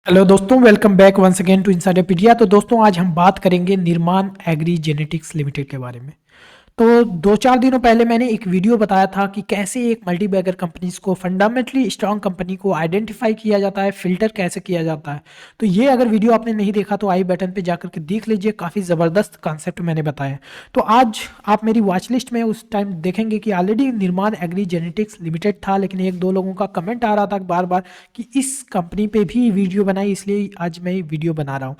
Hello दोस्तों, welcome back once again to Insiderpedia. तो दोस्तों, आज हम बात करेंगे निर्माण एग्री जेनेटिक्स लिमिटेड के बारे में। तो 2-4 दिनों पहले मैंने एक वीडियो बताया था कि कैसे एक मल्टीबैगर कंपनीज को फंडामेंटली स्ट्रांग कंपनी को आइडेंटिफाई किया जाता है, फिल्टर कैसे किया जाता है। तो ये अगर वीडियो आपने नहीं देखा तो आई बटन पे जाकर के देख लीजिए, काफ़ी ज़बरदस्त कॉन्सेप्ट मैंने बताया। तो आज आप मेरी वॉच लिस्ट में उस टाइम देखेंगे कि ऑलरेडी निर्माण एग्री जेनेटिक्स लिमिटेड था, लेकिन एक दो लोगों का कमेंट आ रहा था बार बार कि इस कंपनी पे भी वीडियो बनाई, इसलिए आज मैं वीडियो बना रहा हूँ।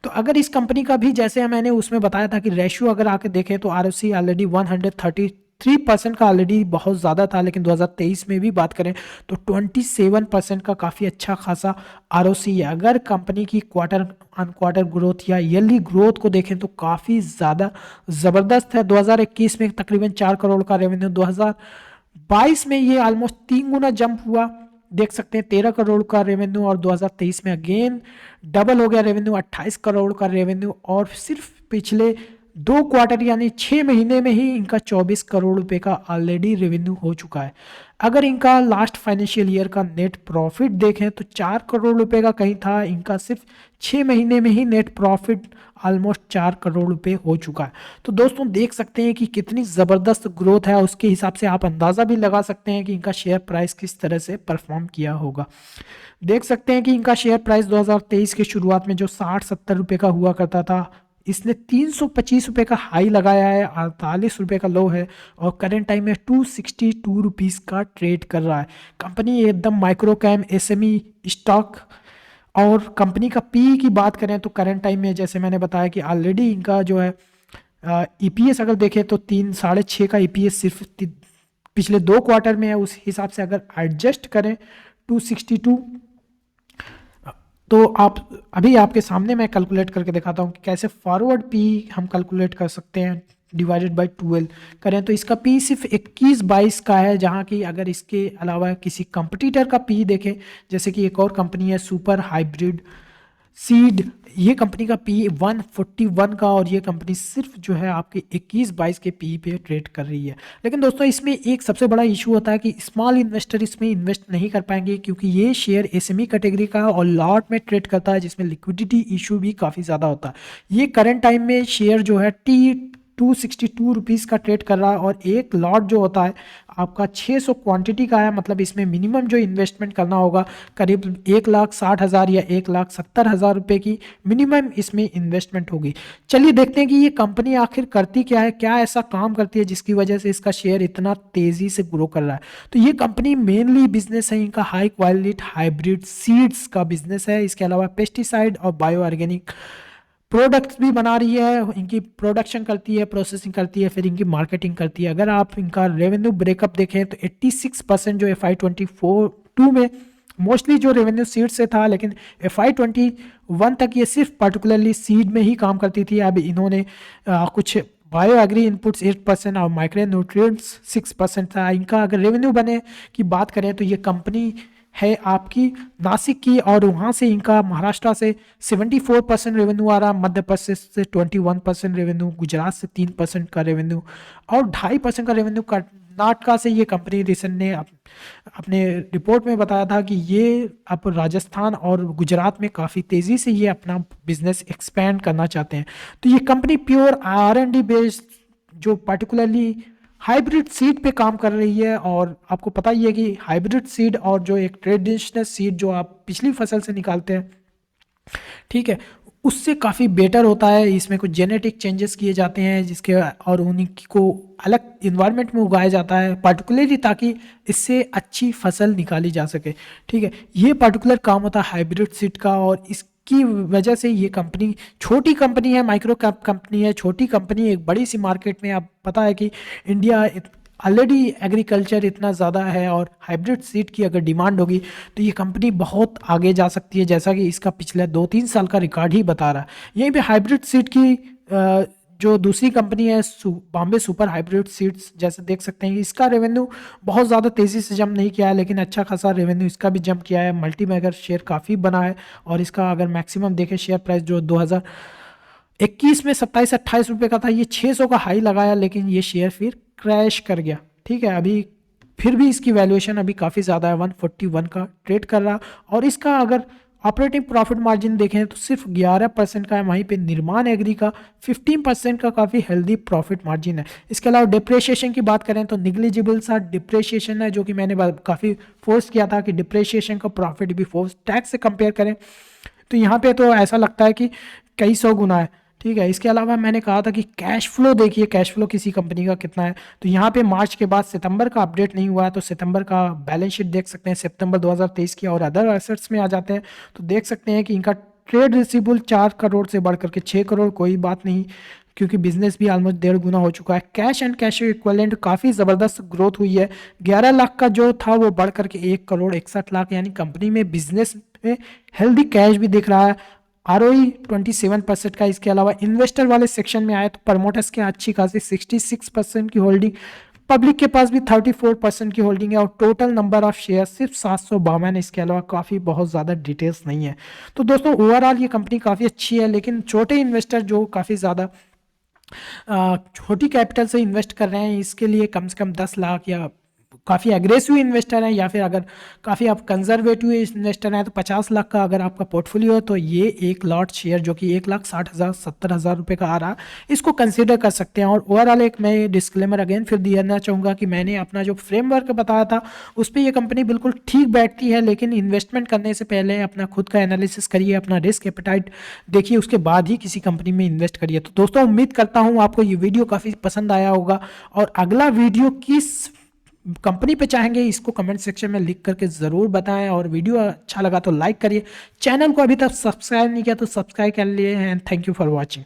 तो अगर इस कंपनी का भी जैसे मैंने उसमें बताया था कि रेशियो अगर आके देखें तो आरओसी ऑलरेडी 133% का ऑलरेडी बहुत ज़्यादा था, लेकिन 2023 में भी बात करें तो 27% का काफ़ी अच्छा खासा आरओसी है। अगर कंपनी की क्वार्टर ऑन क्वार्टर ग्रोथ या ईयरली ग्रोथ को देखें तो काफ़ी ज़्यादा ज़बरदस्त है। 2021 में तकरीबन 4 करोड़ का रेवेन्यू, 2022 में ये ऑलमोस्ट 3 गुना जंप हुआ, देख सकते हैं 13 करोड़ का रेवेन्यू, और 2023 में अगेन डबल हो गया रेवेन्यू, 28 करोड़ का रेवेन्यू। और सिर्फ पिछले 2 क्वार्टर यानी 6 महीने में ही इनका 24 करोड़ रुपए का ऑलरेडी रेवेन्यू हो चुका है। अगर इनका लास्ट फाइनेंशियल ईयर का नेट प्रॉफिट देखें तो 4 करोड़ रुपए का कहीं था, इनका सिर्फ 6 महीने में ही नेट प्रॉफिट ऑलमोस्ट 4 करोड़ रुपए हो चुका है। तो दोस्तों, देख सकते हैं कि कितनी ज़बरदस्त ग्रोथ है। उसके हिसाब से आप अंदाज़ा भी लगा सकते हैं कि इनका शेयर प्राइस किस तरह से परफॉर्म किया होगा। देख सकते हैं कि इनका शेयर प्राइस 2023 के शुरुआत में जो 60-70 रुपए का हुआ करता था, इसने 325 रुपए का हाई लगाया है, 48 रुपए का लो है, और करंट टाइम में 262 रुपीज़ का ट्रेड कर रहा है। कंपनी एकदम माइक्रो कैम एसएमई स्टॉक। और कंपनी का पी की बात करें तो करंट टाइम में जैसे मैंने बताया कि ऑलरेडी इनका जो है ईपीएस अगर देखें तो 3-6.5 का ईपीएस सिर्फ पिछले 2 क्वार्टर में है। उस हिसाब से अगर एडजस्ट करें 262, तो आप अभी आपके सामने मैं कैलकुलेट करके दिखाता हूँ कि कैसे फॉरवर्ड पी हम कैलकुलेट कर सकते हैं। डिवाइडेड बाय 12 करें तो इसका पी सिर्फ 21-22 का है, जहाँ की अगर इसके अलावा किसी कंपटीटर का पी देखें, जैसे कि एक और कंपनी है सुपर हाइब्रिड सीड, ये कंपनी का पी 141 का, और ये कंपनी सिर्फ जो है आपके 21-22 के पी पे ट्रेड कर रही है। लेकिन दोस्तों, इसमें एक सबसे बड़ा इशू होता है कि स्मॉल इन्वेस्टर इसमें इन्वेस्ट नहीं कर पाएंगे, क्योंकि ये शेयर एसएमई कैटेगरी का है और लॉट में ट्रेड करता है, जिसमें लिक्विडिटी इशू भी काफ़ी ज़्यादा होता है। ये करंट टाइम में शेयर जो है 262 रुपीज़ का ट्रेड कर रहा है, और एक लॉट जो होता है आपका 600 क्वांटिटी का है। मतलब इसमें मिनिमम जो इन्वेस्टमेंट करना होगा करीब 1,60,000 या 1,70,000 रुपए की मिनिमम इसमें इन्वेस्टमेंट होगी। चलिए देखते हैं कि ये कंपनी आखिर करती क्या है, क्या ऐसा काम करती है जिसकी वजह से इसका शेयर इतना तेजी से ग्रो कर रहा है। तो ये कंपनी मेनली बिजनेस है इनका हाई क्वालिटी हाइब्रिड सीड्स का बिजनेस है। इसके अलावा पेस्टिसाइड और बायो ऑर्गेनिक प्रोडक्ट्स भी बना रही है, इनकी प्रोडक्शन करती है, प्रोसेसिंग करती है, फिर इनकी मार्केटिंग करती है। अगर आप इनका रेवेन्यू ब्रेकअप देखें तो 86% जो FY22 में मोस्टली जो रेवेन्यू सीड से था, लेकिन FY21 तक ये सिर्फ पर्टिकुलरली सीड में ही काम करती थी। अब इन्होंने कुछ बायो एग्री इनपुट्स 8% और माइक्रो न्यूट्रिएंट्स 6% था। इनका अगर रेवेन्यू बने की बात करें तो ये कंपनी है आपकी नासिक की, और वहाँ से इनका महाराष्ट्र से 74% रेवेन्यू आ रहा, मध्य प्रदेश से 21% रेवेन्यू, गुजरात से 3% का रेवेन्यू, और 2.5% का रेवेन्यू कर्नाटका से। ये कंपनी रिसेंट ने अपने रिपोर्ट में बताया था कि ये अब राजस्थान और गुजरात में काफ़ी तेज़ी से ये अपना बिजनेस एक्सपेंड करना चाहते हैं। तो ये कंपनी प्योर R&D बेस्ड जो पर्टिकुलरली हाइब्रिड सीड पे काम कर रही है। और आपको पता ही है कि हाइब्रिड सीड और जो एक ट्रेडिशनल सीड जो आप पिछली फसल से निकालते हैं, ठीक है, उससे काफ़ी बेटर होता है। इसमें कुछ जेनेटिक चेंजेस किए जाते हैं जिसके, और उन्हीं को अलग इन्वायरमेंट में उगाया जाता है पर्टिकुलरली, ताकि इससे अच्छी फसल निकाली जा सके। ठीक है, ये पर्टिकुलर काम होता है हाइब्रिड सीड का, और इसकी वजह से ये कंपनी छोटी कंपनी है, माइक्रो कैप कंपनी है, छोटी कंपनी एक बड़ी सी मार्केट में। आप पता है कि इंडिया ऑलरेडी एग्रीकल्चर इतना ज़्यादा है, और हाइब्रिड सीड की अगर डिमांड होगी तो ये कंपनी बहुत आगे जा सकती है, जैसा कि इसका पिछले 2-3 साल का रिकॉर्ड ही बता रहा है। यहीं पे हाइब्रिड सीड की जो दूसरी कंपनी है बॉम्बे सुपर हाइब्रिड सीड्स, जैसे देख सकते हैं कि इसका रेवेन्यू बहुत ज़्यादा तेज़ी से जंप नहीं किया है, लेकिन अच्छा खासा रेवेन्यू इसका भी जंप किया है। मल्टी बैगर शेयर काफ़ी बना है, और इसका अगर मैक्सिमम देखें शेयर प्राइस जो 2021 में 27-28 रुपये का था, ये 600 का हाई लगाया, लेकिन ये शेयर फिर क्रैश कर गया। ठीक है, अभी फिर भी इसकी वैल्यूएशन अभी काफ़ी ज़्यादा है, 141 का ट्रेड कर रहा। और इसका अगर ऑपरेटिंग प्रॉफिट मार्जिन देखें तो सिर्फ 11% का है, वहीं पे निर्माण एग्री का 15% का काफ़ी हेल्दी प्रॉफिट मार्जिन है। इसके अलावा डिप्रेशिएशन की बात करें तो निग्लिजिबल सा डिप्रेशिएशन है, जो कि मैंने काफ़ी फोर्स किया था कि डिप्रेशिएशन का प्रॉफिट बिफोर टैक्स से कंपेयर करें, तो यहाँ पे तो ऐसा लगता है कि कई सौ गुना है। ठीक है, इसके अलावा मैंने कहा था कि कैश फ्लो देखिए, कैश फ्लो किसी कंपनी का कितना है, तो यहाँ पे मार्च के बाद सितंबर का अपडेट नहीं हुआ है, तो सितंबर का बैलेंस शीट देख सकते हैं सितंबर 2023 की, और अदर एसेट्स में आ जाते हैं तो देख सकते हैं कि इनका ट्रेड रिसीवेबल 4 करोड़ से बढ़ करके 6 करोड़, कोई बात नहीं क्योंकि बिजनेस भी ऑलमोस्ट 1.5 गुना हो चुका है। कैश एंड कैश इक्विवेलेंट काफ़ी ज़बरदस्त ग्रोथ हुई है, 11 लाख का जो था वो बढ़ करके 1 करोड़ 61 लाख, यानी कंपनी में बिजनेस में हेल्दी कैश भी दिख रहा है। ROE 27% का। इसके अलावा इन्वेस्टर वाले सेक्शन में आए तो प्रमोटर्स के अच्छी खासी 66% की होल्डिंग, पब्लिक के पास भी 34% की होल्डिंग है, और टोटल नंबर ऑफ शेयर सिर्फ 752। इसके अलावा काफ़ी बहुत ज़्यादा डिटेल्स नहीं है। तो दोस्तों ओवरऑल ये कंपनी काफ़ी अच्छी है, लेकिन छोटे इन्वेस्टर जो काफ़ी ज़्यादा छोटी कैपिटल से इन्वेस्ट कर रहे हैं, इसके लिए कम से कम 10 लाख या काफ़ी एग्रेसिव इन्वेस्टर हैं, या फिर अगर काफ़ी आप कंजर्वेटिव इन्वेस्टर हैं तो 50 लाख का अगर आपका पोर्टफोलियो है तो ये एक लॉट शेयर जो कि 1,60,000 70,000 रुपये का आ रहा है, इसको कंसीडर कर सकते हैं। और ओवरऑल एक मैं डिस्क्लेमर अगेन फिर देना चाहूँगा कि मैंने अपना जो फ्रेमवर्क बताया था उस पर ये कंपनी बिल्कुल ठीक बैठती है, लेकिन इन्वेस्टमेंट करने से पहले अपना खुद का एनालिसिस करिए, अपना रिस्क एपेटाइट देखिए, उसके बाद ही किसी कंपनी में इन्वेस्ट करिए। तो दोस्तों उम्मीद करता हूँ आपको ये वीडियो काफ़ी पसंद आया होगा, और अगला वीडियो किस कंपनी पे चाहेंगे इसको कमेंट सेक्शन में लिख करके ज़रूर बताएं, और वीडियो अच्छा लगा तो लाइक करिए, चैनल को अभी तक सब्सक्राइब नहीं किया तो सब्सक्राइब कर लिए, and thank you for watching.